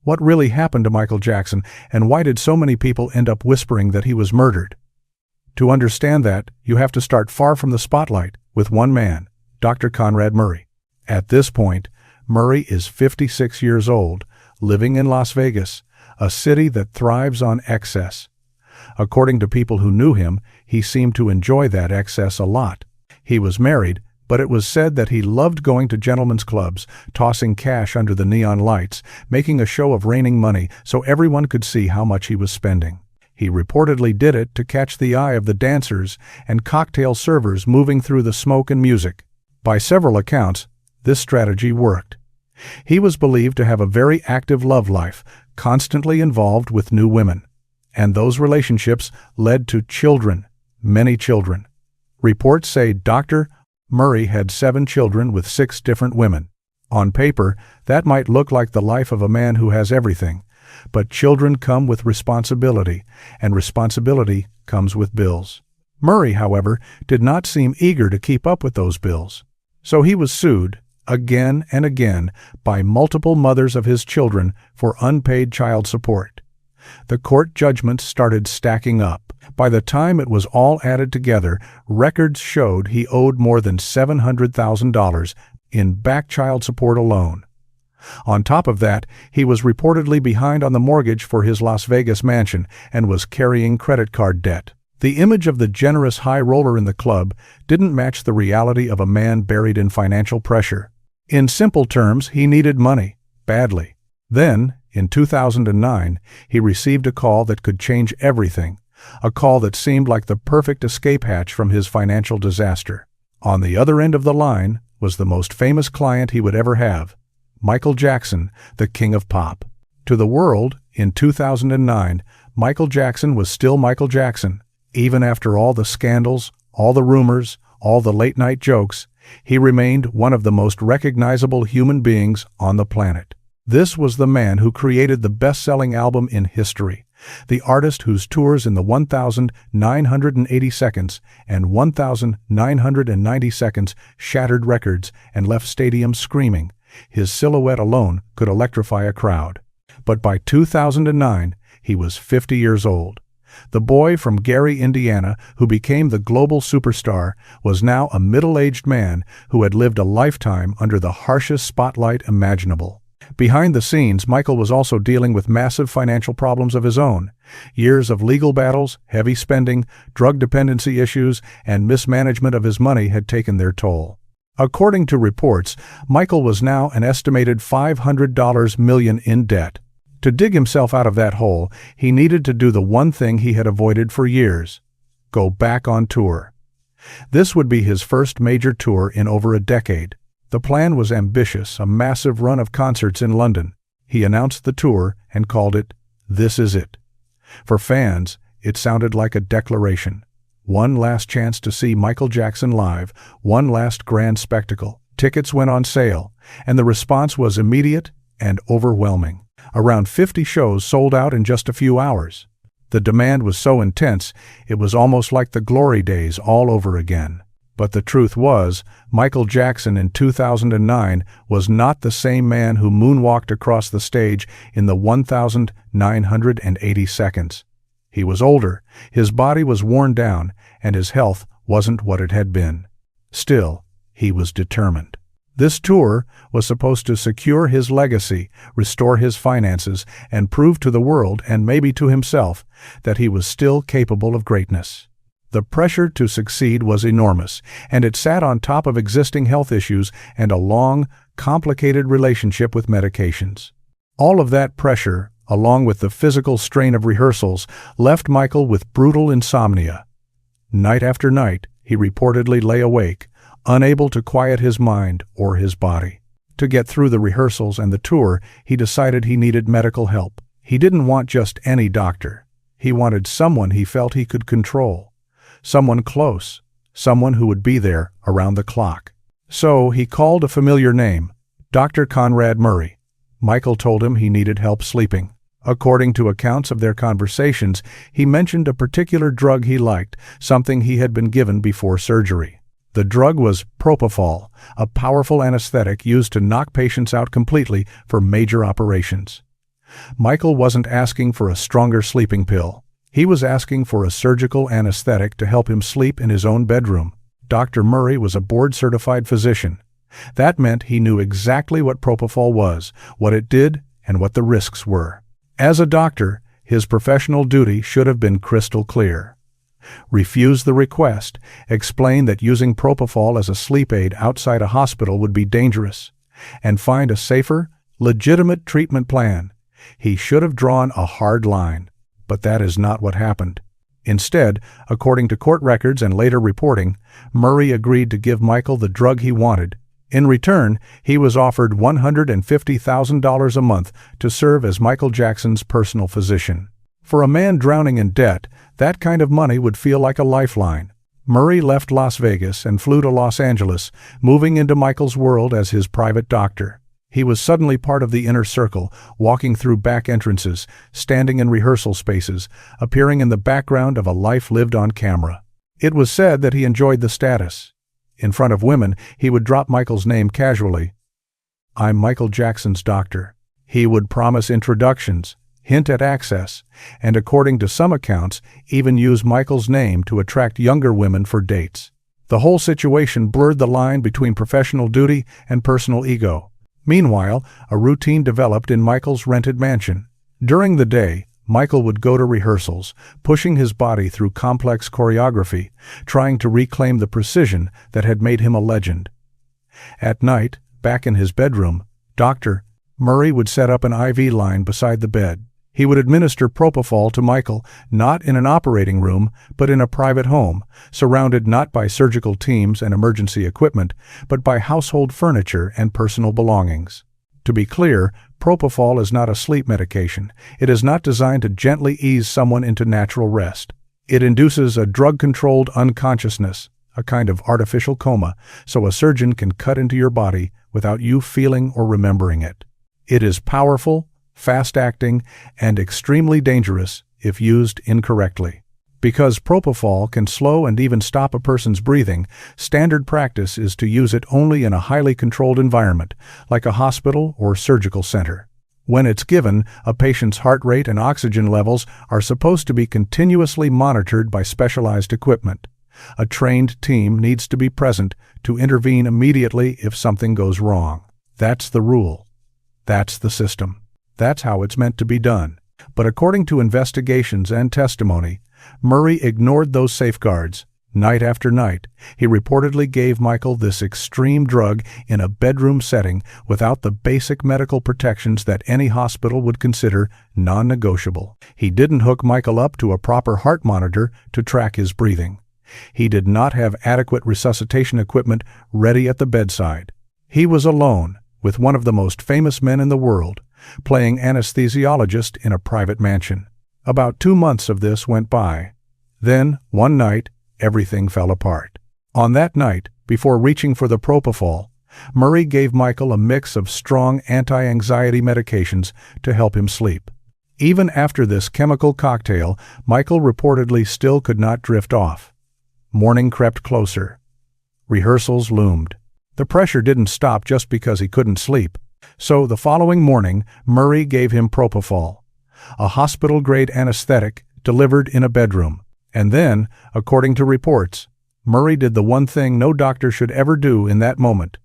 What really happened to Michael Jackson, and why did so many people end up whispering that he was murdered? To understand that, you have to start far from the spotlight, with one man, Dr. Conrad Murray. At this point, Murray is 56 years old, living in Las Vegas, a city that thrives on excess. According to people who knew him, he seemed to enjoy that excess a lot. He was married, but it was said that he loved going to gentlemen's clubs, tossing cash under the neon lights, making a show of raining money so everyone could see how much he was spending. He reportedly did it to catch the eye of the dancers and cocktail servers moving through the smoke and music. By several accounts, this strategy worked. He was believed to have a very active love life, constantly involved with new women. And those relationships led to children, many children. Reports say Dr. Murray had 7 children with 6 different women. On paper, that might look like the life of a man who has everything, but children come with responsibility, and responsibility comes with bills. Murray, however, did not seem eager to keep up with those bills. So he was sued, again and again, by multiple mothers of his children for unpaid child support. The court judgments started stacking up. By the time it was all added together, records showed he owed more than $700,000 in back child support alone. On top of that, he was reportedly behind on the mortgage for his Las Vegas mansion and was carrying credit card debt. The image of the generous high roller in the club didn't match the reality of a man buried in financial pressure. In simple terms, he needed money, badly. Then, in 2009, he received a call that could change everything, a call that seemed like the perfect escape hatch from his financial disaster. On the other end of the line was the most famous client he would ever have, Michael Jackson, the king of pop. To the world, in 2009, Michael Jackson was still Michael Jackson. Even after all the scandals, all the rumors, all the late-night jokes, he remained one of the most recognizable human beings on the planet. This was the man who created the best-selling album in history, the artist whose tours in the 1,980 seconds and 1,990 seconds shattered records and left stadiums screaming. His silhouette alone could electrify a crowd. But by 2009, he was 50 years old. The boy from Gary, Indiana, who became the global superstar, was now a middle-aged man who had lived a lifetime under the harshest spotlight imaginable. Behind the scenes, Michael was also dealing with massive financial problems of his own. Years of legal battles, heavy spending, drug dependency issues, and mismanagement of his money had taken their toll. According to reports, Michael was now an estimated $500 million in debt. To dig himself out of that hole, he needed to do the one thing he had avoided for years: go back on tour. This would be his first major tour in over a decade. The plan was ambitious, a massive run of concerts in London. He announced the tour and called it, "This Is It." For fans, it sounded like a declaration. One last chance to see Michael Jackson live, one last grand spectacle. Tickets went on sale, and the response was immediate and overwhelming. Around 50 shows sold out in just a few hours. The demand was so intense, it was almost like the glory days all over again. But the truth was, Michael Jackson in 2009 was not the same man who moonwalked across the stage in the 1,980 seconds. He was older, his body was worn down, and his health wasn't what it had been. Still, he was determined. This tour was supposed to secure his legacy, restore his finances, and prove to the world, and maybe to himself, that he was still capable of greatness. The pressure to succeed was enormous, and it sat on top of existing health issues and a long, complicated relationship with medications. All of that pressure, along with the physical strain of rehearsals, left Michael with brutal insomnia. Night after night, he reportedly lay awake, unable to quiet his mind or his body. To get through the rehearsals and the tour, he decided he needed medical help. He didn't want just any doctor. He wanted someone he felt he could control. Someone close, someone who would be there around the clock. So he called a familiar name, Dr. Conrad Murray. Michael told him he needed help sleeping. According to accounts of their conversations, he mentioned a particular drug he liked, something he had been given before surgery. The drug was propofol, a powerful anesthetic used to knock patients out completely for major operations. Michael wasn't asking for a stronger sleeping pill. He was asking for a surgical anesthetic to help him sleep in his own bedroom. Dr. Murray was a board-certified physician. That meant he knew exactly what propofol was, what it did, and what the risks were. As a doctor, his professional duty should have been crystal clear. Refuse the request, explain that using propofol as a sleep aid outside a hospital would be dangerous, and find a safer, legitimate treatment plan. He should have drawn a hard line, but that is not what happened. Instead, according to court records and later reporting, Murray agreed to give Michael the drug he wanted. In return, he was offered $150,000 a month to serve as Michael Jackson's personal physician. For a man drowning in debt, that kind of money would feel like a lifeline. Murray left Las Vegas and flew to Los Angeles, moving into Michael's world as his private doctor. He was suddenly part of the inner circle, walking through back entrances, standing in rehearsal spaces, appearing in the background of a life lived on camera. It was said that he enjoyed the status. In front of women, he would drop Michael's name casually. "I'm Michael Jackson's doctor." He would promise introductions, hint at access, and according to some accounts, even use Michael's name to attract younger women for dates. The whole situation blurred the line between professional duty and personal ego. Meanwhile, a routine developed in Michael's rented mansion. During the day, Michael would go to rehearsals, pushing his body through complex choreography, trying to reclaim the precision that had made him a legend. At night, back in his bedroom, Dr. Murray would set up an IV line beside the bed. He would administer propofol to Michael, not in an operating room, but in a private home, surrounded not by surgical teams and emergency equipment, but by household furniture and personal belongings. To be clear, propofol is not a sleep medication. It is not designed to gently ease someone into natural rest. It induces a drug-controlled unconsciousness, a kind of artificial coma, so a surgeon can cut into your body without you feeling or remembering it. It is powerful, fast-acting, and extremely dangerous if used incorrectly. Because propofol can slow and even stop a person's breathing, standard practice is to use it only in a highly controlled environment, like a hospital or surgical center. When it's given, a patient's heart rate and oxygen levels are supposed to be continuously monitored by specialized equipment. A trained team needs to be present to intervene immediately if something goes wrong. That's the rule. That's the system. That's how it's meant to be done. But according to investigations and testimony, Murray ignored those safeguards. Night after night, he reportedly gave Michael this extreme drug in a bedroom setting without the basic medical protections that any hospital would consider non-negotiable. He didn't hook Michael up to a proper heart monitor to track his breathing. He did not have adequate resuscitation equipment ready at the bedside. He was alone with one of the most famous men in the world, playing anesthesiologist in a private mansion. About 2 months of this went by. Then, one night, everything fell apart. On that night, before reaching for the propofol, Murray gave Michael a mix of strong anti-anxiety medications to help him sleep. Even after this chemical cocktail, Michael reportedly still could not drift off. Morning crept closer. Rehearsals loomed. The pressure didn't stop just because he couldn't sleep. So the following morning, Murray gave him propofol, a hospital-grade anesthetic delivered in a bedroom. And then, according to reports, Murray did the one thing no doctor should ever do in that moment.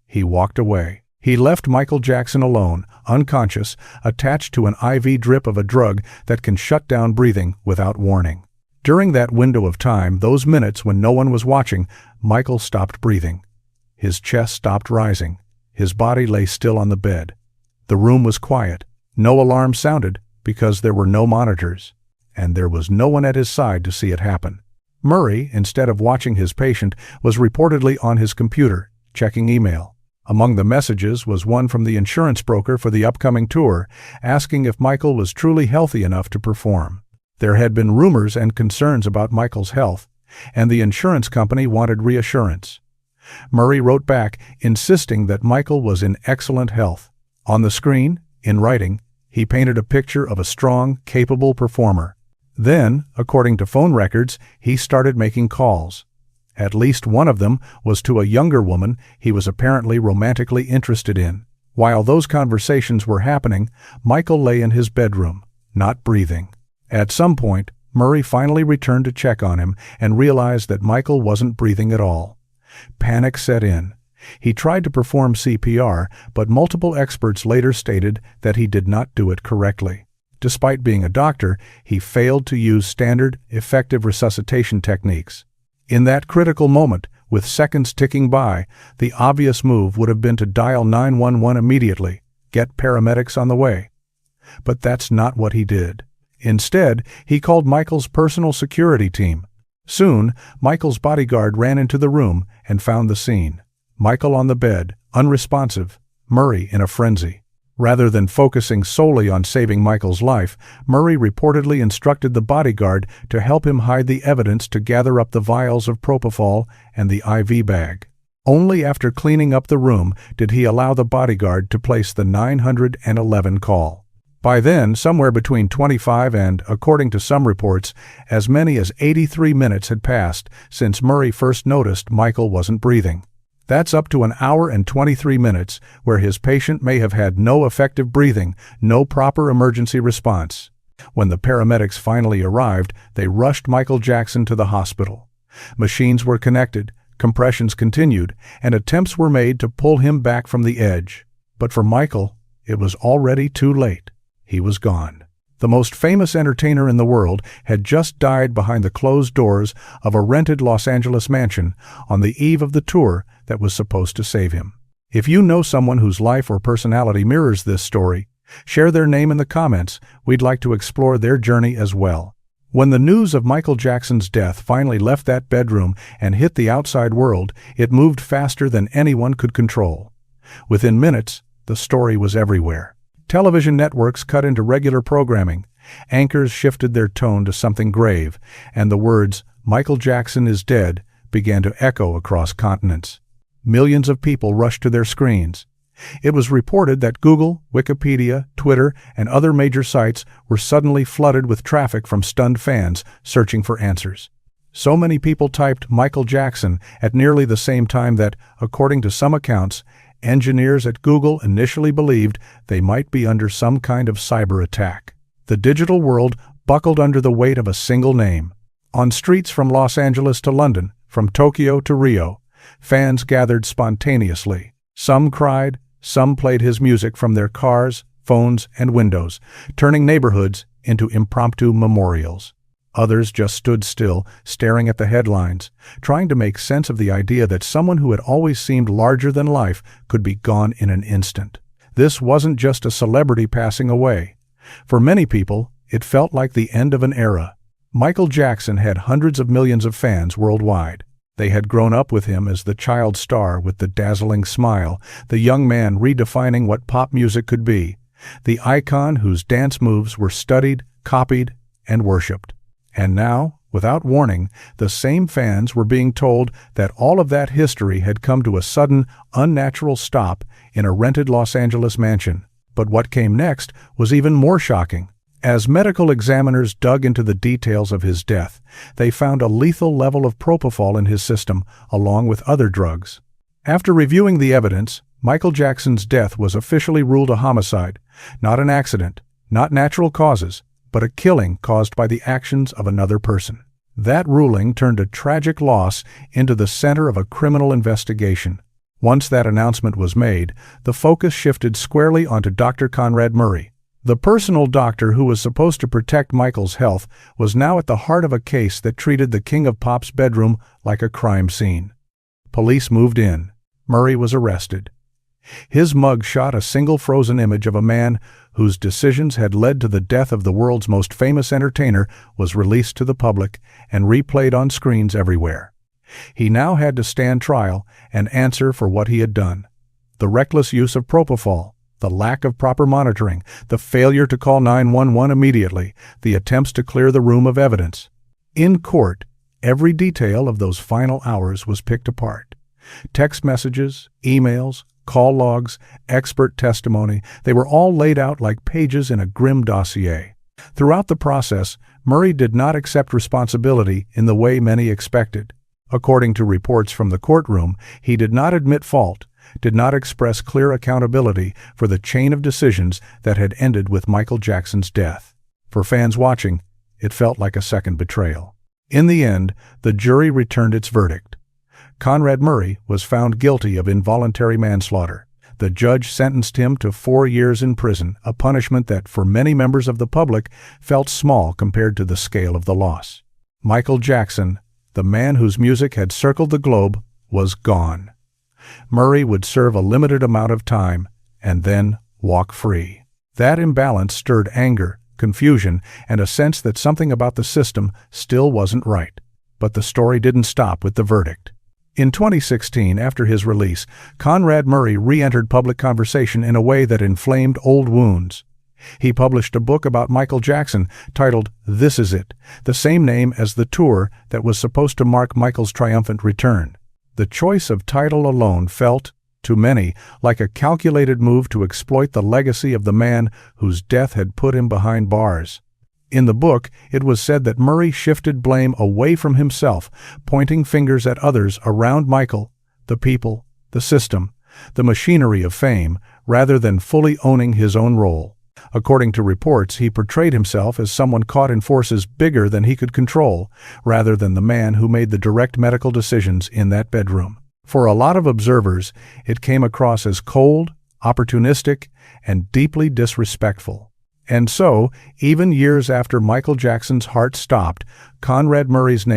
He walked away. He left Michael Jackson alone, unconscious, attached to an IV drip of a drug that can shut down breathing without warning. During that window of time, those minutes when no one was watching, Michael stopped breathing. His chest stopped rising. His body lay still on the bed. The room was quiet. No alarm sounded because there were no monitors, and there was no one at his side to see it happen. Murray, instead of watching his patient, was reportedly on his computer, checking email. Among the messages was one from the insurance broker for the upcoming tour, asking if Michael was truly healthy enough to perform. There had been rumors and concerns about Michael's health, and the insurance company wanted reassurance. Murray wrote back, insisting that Michael was in excellent health. On the screen, in writing, he painted a picture of a strong, capable performer. Then, according to phone records, he started making calls. At least one of them was to a younger woman he was apparently romantically interested in. While those conversations were happening, Michael lay in his bedroom, not breathing. At some point, Murray finally returned to check on him and realized that Michael wasn't breathing at all. Panic set in. He tried to perform CPR, but multiple experts later stated that he did not do it correctly. Despite being a doctor, he failed to use standard, effective resuscitation techniques. In that critical moment, with seconds ticking by, the obvious move would have been to dial 911 immediately, get paramedics on the way. But that's not what he did. Instead, he called Michael's personal security team. Soon, Michael's bodyguard ran into the room and found the scene. Michael on the bed, unresponsive, Murray in a frenzy. Rather than focusing solely on saving Michael's life, Murray reportedly instructed the bodyguard to help him hide the evidence to gather up the vials of propofol and the IV bag. Only after cleaning up the room did he allow the bodyguard to place the 911 call. By then, somewhere between 25 and, according to some reports, as many as 83 minutes had passed since Murray first noticed Michael wasn't breathing. That's up to an hour and 23 minutes where his patient may have had no effective breathing, no proper emergency response. When the paramedics finally arrived, they rushed Michael Jackson to the hospital. Machines were connected, compressions continued, and attempts were made to pull him back from the edge. But for Michael, it was already too late. He was gone. The most famous entertainer in the world had just died behind the closed doors of a rented Los Angeles mansion on the eve of the tour that was supposed to save him. If you know someone whose life or personality mirrors this story, share their name in the comments. We'd like to explore their journey as well. When the news of Michael Jackson's death finally left that bedroom and hit the outside world, it moved faster than anyone could control. Within minutes, the story was everywhere. Television networks cut into regular programming. Anchors shifted their tone to something grave, and the words, "Michael Jackson is dead," began to echo across continents. Millions of people rushed to their screens. It was reported that Google, Wikipedia, Twitter, and other major sites were suddenly flooded with traffic from stunned fans searching for answers. So many people typed Michael Jackson at nearly the same time that, according to some accounts, engineers at Google initially believed they might be under some kind of cyber attack. The digital world buckled under the weight of a single name. On streets from Los Angeles to London, from Tokyo to Rio, fans gathered spontaneously. Some cried, some played his music from their cars, phones, and windows, turning neighborhoods into impromptu memorials. Others just stood still, staring at the headlines, trying to make sense of the idea that someone who had always seemed larger than life could be gone in an instant. This wasn't just a celebrity passing away. For many people, it felt like the end of an era. Michael Jackson had hundreds of millions of fans worldwide. They had grown up with him as the child star with the dazzling smile, the young man redefining what pop music could be, the icon whose dance moves were studied, copied, and worshipped. And now, without warning, the same fans were being told that all of that history had come to a sudden, unnatural stop in a rented Los Angeles mansion. But what came next was even more shocking. As medical examiners dug into the details of his death, they found a lethal level of propofol in his system, along with other drugs. After reviewing the evidence, Michael Jackson's death was officially ruled a homicide, not an accident, not natural causes, but a killing caused by the actions of another person. That ruling turned a tragic loss into the center of a criminal investigation. Once that announcement was made, the focus shifted squarely onto Dr. Conrad Murray. The personal doctor who was supposed to protect Michael's health was now at the heart of a case that treated the King of Pop's bedroom like a crime scene. Police moved in. Murray was arrested. His mug shot a single frozen image of a man whose decisions had led to the death of the world's most famous entertainer was released to the public and replayed on screens everywhere. He now had to stand trial and answer for what he had done. The reckless use of propofol, the lack of proper monitoring, the failure to call 911 immediately, the attempts to clear the room of evidence. In court, every detail of those final hours was picked apart. Text messages, emails, call logs, expert testimony, they were all laid out like pages in a grim dossier. Throughout the process, Murray did not accept responsibility in the way many expected. According to reports from the courtroom, he did not admit fault, did not express clear accountability for the chain of decisions that had ended with Michael Jackson's death. For fans watching, it felt like a second betrayal. In the end, the jury returned its verdict. Conrad Murray was found guilty of involuntary manslaughter. The judge sentenced him to 4 years in prison, a punishment that, for many members of the public, felt small compared to the scale of the loss. Michael Jackson, the man whose music had circled the globe, was gone. Murray would serve a limited amount of time and then walk free. That imbalance stirred anger, confusion, and a sense that something about the system still wasn't right. But the story didn't stop with the verdict. In 2016, after his release, Conrad Murray re-entered public conversation in a way that inflamed old wounds. He published a book about Michael Jackson titled This Is It, the same name as the tour that was supposed to mark Michael's triumphant return. The choice of title alone felt, to many, like a calculated move to exploit the legacy of the man whose death had put him behind bars. In the book, it was said that Murray shifted blame away from himself, pointing fingers at others around Michael, the people, the system, the machinery of fame, rather than fully owning his own role. According to reports, he portrayed himself as someone caught in forces bigger than he could control, rather than the man who made the direct medical decisions in that bedroom. For a lot of observers, it came across as cold, opportunistic, and deeply disrespectful. And so, even years after Michael Jackson's heart stopped, Conrad Murray's name